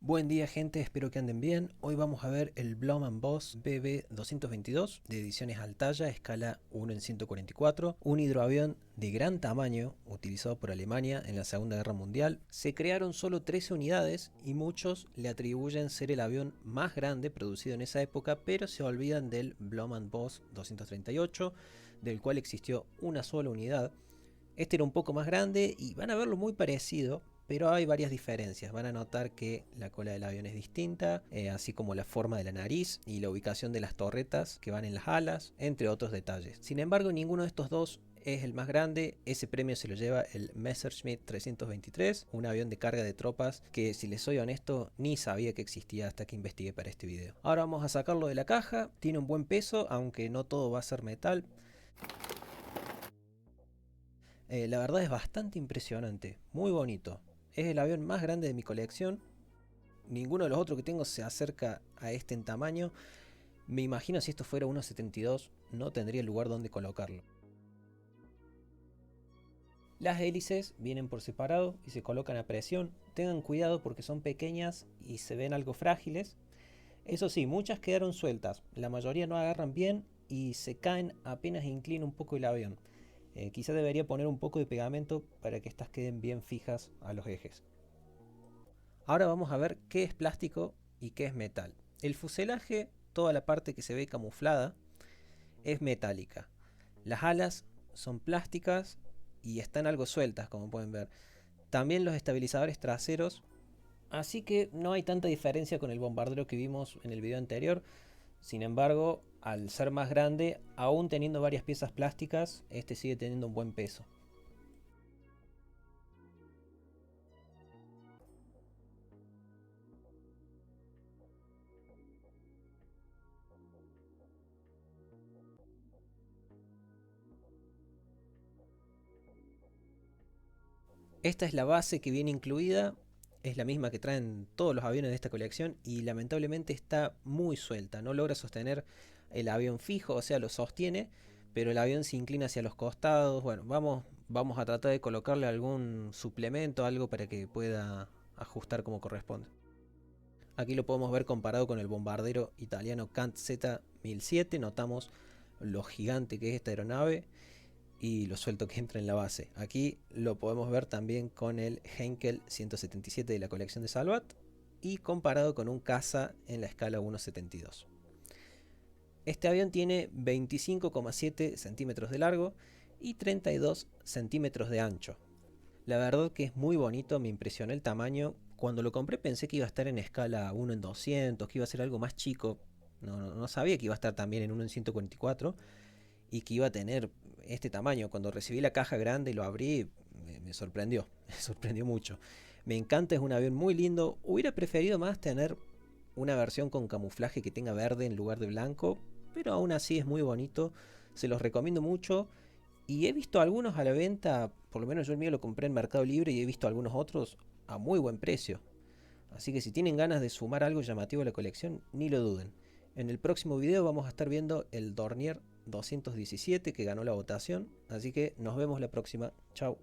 Buen día gente, espero que anden bien. Hoy vamos a ver el Blohm & Voss BB222 de ediciones Altaya, escala 1 en 144, un hidroavión de gran tamaño utilizado por Alemania en la Segunda Guerra Mundial. Se crearon solo 13 unidades y muchos le atribuyen ser el avión más grande producido en esa época, pero se olvidan del Blohm & Voss 238, del cual existió una sola unidad. Este era un poco más grande y van a verlo muy parecido, pero hay varias diferencias. Van a notar que la cola del avión es distinta, así como la forma de la nariz y la ubicación de las torretas que van en las alas, entre otros detalles. Sin embargo, ninguno de estos dos es el más grande. Ese premio se lo lleva el Messerschmitt 323, un avión de carga de tropas que, si les soy honesto, ni sabía que existía hasta que investigué para este video. Ahora vamos a sacarlo de la caja. Tiene un buen peso, aunque no todo va a ser metal. La verdad es bastante impresionante, muy bonito. Es el avión más grande de mi colección. Ninguno de los otros que tengo se acerca a este en tamaño. Me imagino si esto fuera 1.72 no tendría lugar donde colocarlo. Las hélices vienen por separado y se colocan a presión. Tengan cuidado porque son pequeñas y se ven algo frágiles. Eso sí, muchas quedaron sueltas. La mayoría no agarran bien y se caen apenas inclina un poco el avión. Quizá debería poner un poco de pegamento para que estas queden bien fijas a los ejes. Ahora vamos a ver qué es plástico y qué es metal. El fuselaje, toda la parte que se ve camuflada, es metálica. Las alas son plásticas y están algo sueltas, como pueden ver. También los estabilizadores traseros, así que no hay tanta diferencia con el bombardero que vimos en el video anterior. Sin embargo, al ser más grande, aún teniendo varias piezas plásticas, este sigue teniendo un buen peso. Esta es la base que viene incluida, es la misma que traen todos los aviones de esta colección y lamentablemente está muy suelta, no logra sostener el avión fijo, o sea, lo sostiene, pero el avión se inclina hacia los costados. Bueno, vamos a tratar de colocarle algún suplemento, algo para que pueda ajustar como corresponde. Aquí lo podemos ver comparado con el bombardero italiano Kant Z-1007, notamos lo gigante que es esta aeronave y lo suelto que entra en la base. Aquí lo podemos ver también con el Heinkel 177 de la colección de Salvat y comparado con un caza en la escala 1.72. Este avión tiene 25,7 centímetros de largo y 32 centímetros de ancho. La verdad que es muy bonito, me impresionó el tamaño. Cuando lo compré pensé que iba a estar en escala 1 en 200, que iba a ser algo más chico. No sabía que iba a estar también en 1 en 144 y que iba a tener este tamaño. Cuando recibí la caja grande y lo abrí, me sorprendió, me sorprendió mucho. Me encanta, es un avión muy lindo. Hubiera preferido más tener una versión con camuflaje que tenga verde en lugar de blanco, pero aún así es muy bonito. Se los recomiendo mucho. Y he visto algunos a la venta, por lo menos yo el mío lo compré en Mercado Libre y he visto algunos otros a muy buen precio. Así que si tienen ganas de sumar algo llamativo a la colección, ni lo duden. En el próximo video vamos a estar viendo el Dornier 217 que ganó la votación, así que nos vemos la próxima. Chao.